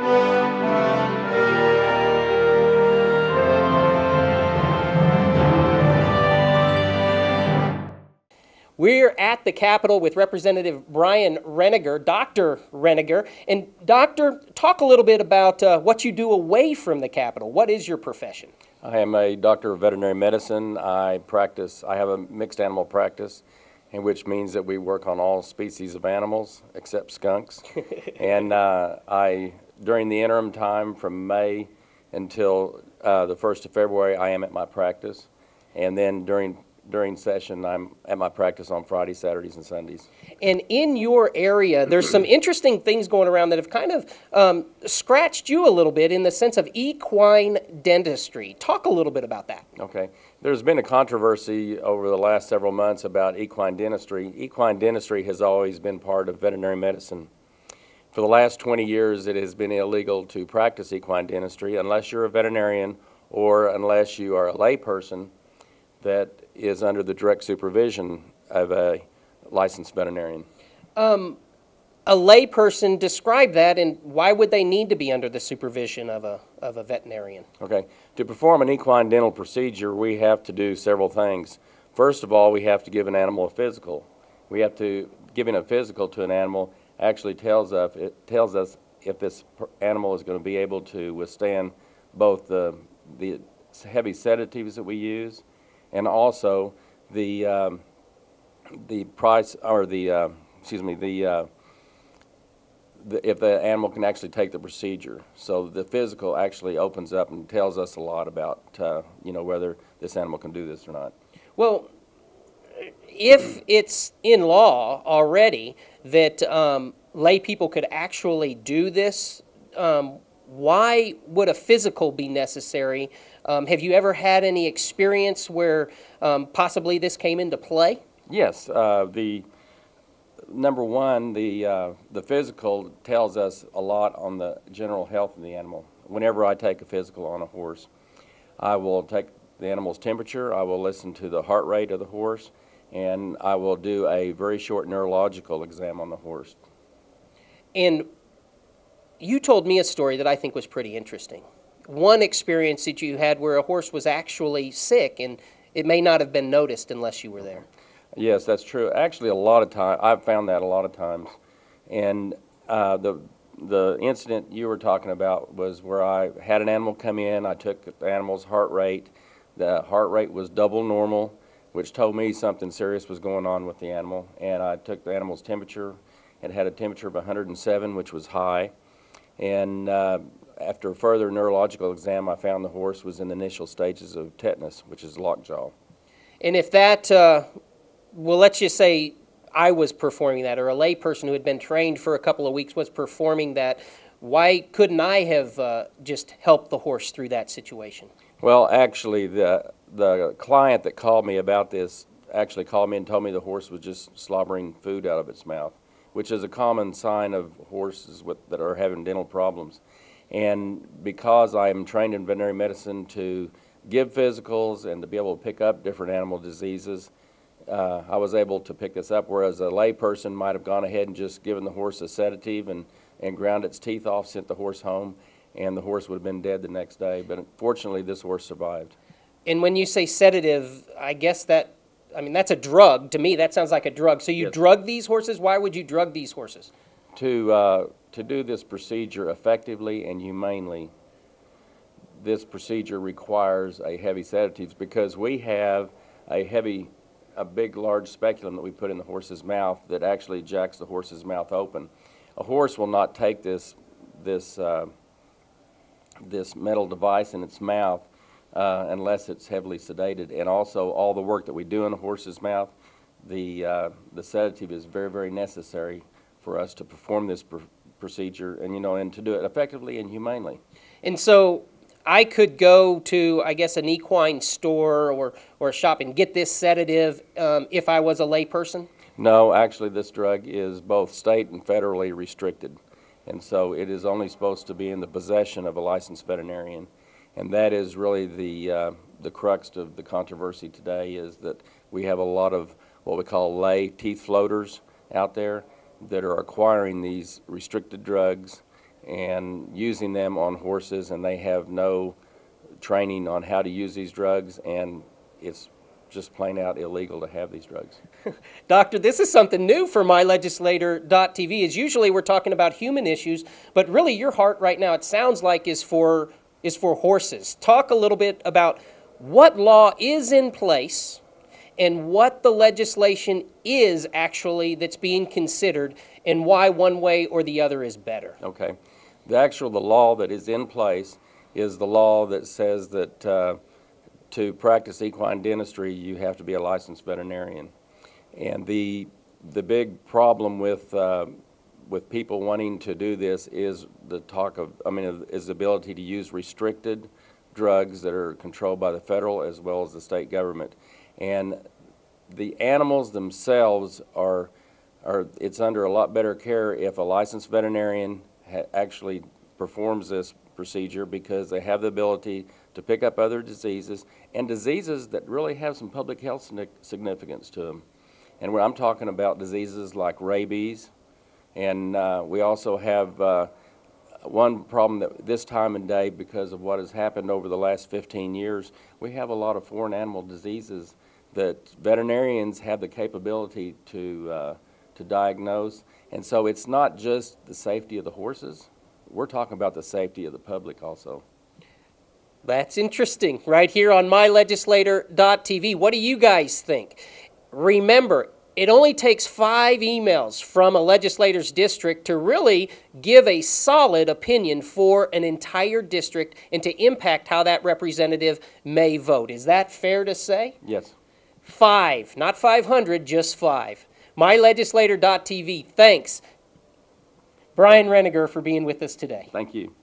We're at the Capitol with Representative Brian Renegar, Dr. Renegar. And Doctor, talk a little bit about what you do away from the Capitol. What is your profession? I am a doctor of veterinary medicine. I have a mixed animal practice, and which means that we work on all species of animals except skunks. And during the interim time from May until the 1st of February, I am at my practice. And then during session, I'm at my practice on Fridays, Saturdays, and Sundays. And in your area, there's some interesting things going around that have kind of scratched you a little bit in the sense of equine dentistry. Talk a little bit about that. Okay. There's been a controversy over the last several months about equine dentistry. Equine dentistry has always been part of veterinary medicine. For the last 20 years, it has been illegal to practice equine dentistry unless you're a veterinarian or unless you are a layperson that is under the direct supervision of a licensed veterinarian. A layperson, describe that, and why would they need to be under the supervision of a veterinarian? Okay. To perform an equine dental procedure, we have to do several things. First of all, we have to give an animal a physical. Giving a physical to an animal actually tells us if this animal is going to be able to withstand both the heavy sedatives that we use, and also the price, or if the animal can actually take the procedure. So the physical actually opens up and tells us a lot about whether this animal can do this or not. Well, if it's in law already that lay people could actually do this, why would a physical be necessary? Have you ever had any experience where possibly this came into play? Yes. Number one, the physical tells us a lot on the general health of the animal. Whenever I take a physical on a horse, I will take the animal's temperature, I will listen to the heart rate of the horse, and I will do a very short neurological exam on the horse. And you told me a story that I think was pretty interesting. One experience that you had where a horse was actually sick, and it may not have been noticed unless you were there. Yes, that's true. Actually, a lot of times, I've found that a lot of times. And the incident you were talking about was where I had an animal come in, I took the animal's heart rate. The heart rate was double normal, which told me something serious was going on with the animal. And I took the animal's temperature. It had a temperature of 107, which was high. And after a further neurological exam, I found the horse was in the initial stages of tetanus, which is lockjaw. And if that, well, let's just say I was performing that, or a lay person who had been trained for a couple of weeks was performing that, why couldn't I have just helped the horse through that situation? Well, actually, the client that called me about this actually called me and told me the horse was just slobbering food out of its mouth, which is a common sign of horses that are having dental problems. And because I'm trained in veterinary medicine to give physicals and to be able to pick up different animal diseases, I was able to pick this up, whereas a lay person might have gone ahead and just given the horse a sedative and ground its teeth off, sent the horse home, and the horse would have been dead the next day. But fortunately, this horse survived. And when you say sedative, I guess that's a drug. To me, that sounds like a drug. So you Yes. drug these horses? Why would you drug these horses? To do this procedure effectively and humanely, this procedure requires a heavy sedatives, because we have a big, large speculum that we put in the horse's mouth that actually jacks the horse's mouth open. A horse will not take this metal device in its mouth unless it's heavily sedated. And also, all the work that we do in a horse's mouth, the sedative is very, very necessary for us to perform this procedure, and to do it effectively and humanely. And so I could go to, I guess, an equine store or a shop and get this sedative if I was a lay person? No, actually, this drug is both state and federally restricted. And so it is only supposed to be in the possession of a licensed veterinarian. And that is really the crux of the controversy today, is that we have a lot of what we call lay teeth floaters out there that are acquiring these restricted drugs and using them on horses, and they have no training on how to use these drugs, and it's just plain out illegal to have these drugs. Doctor, this is something new for MyLegislator.tv. Is usually we're talking about human issues, but really your heart right now, it sounds like, is for horses. Talk a little bit about what law is in place and what the legislation is actually that's being considered, and why one way or the other is better. Okay. The law that is in place is the law that says that to practice equine dentistry, you have to be a licensed veterinarian. And the big problem with people wanting to do this is is the ability to use restricted drugs that are controlled by the federal as well as the state government. And the animals themselves it's under a lot better care if a licensed veterinarian actually performs this procedure, because they have the ability to pick up other diseases, and diseases that really have some public health significance to them. And when I'm talking about diseases like rabies, and we also have one problem that this time and day, because of what has happened over the last 15 years, we have a lot of foreign animal diseases that veterinarians have the capability to diagnose. And so it's not just the safety of the horses. We're talking about the safety of the public also. That's interesting. Right here on MyLegislator.tv. What do you guys think? Remember, it only takes 5 emails from a legislator's district to really give a solid opinion for an entire district and to impact how that representative may vote. Is that fair to say? Yes. 5, not 500, just 5. MyLegislator.tv. Thanks, Brian Renegar, for being with us today. Thank you.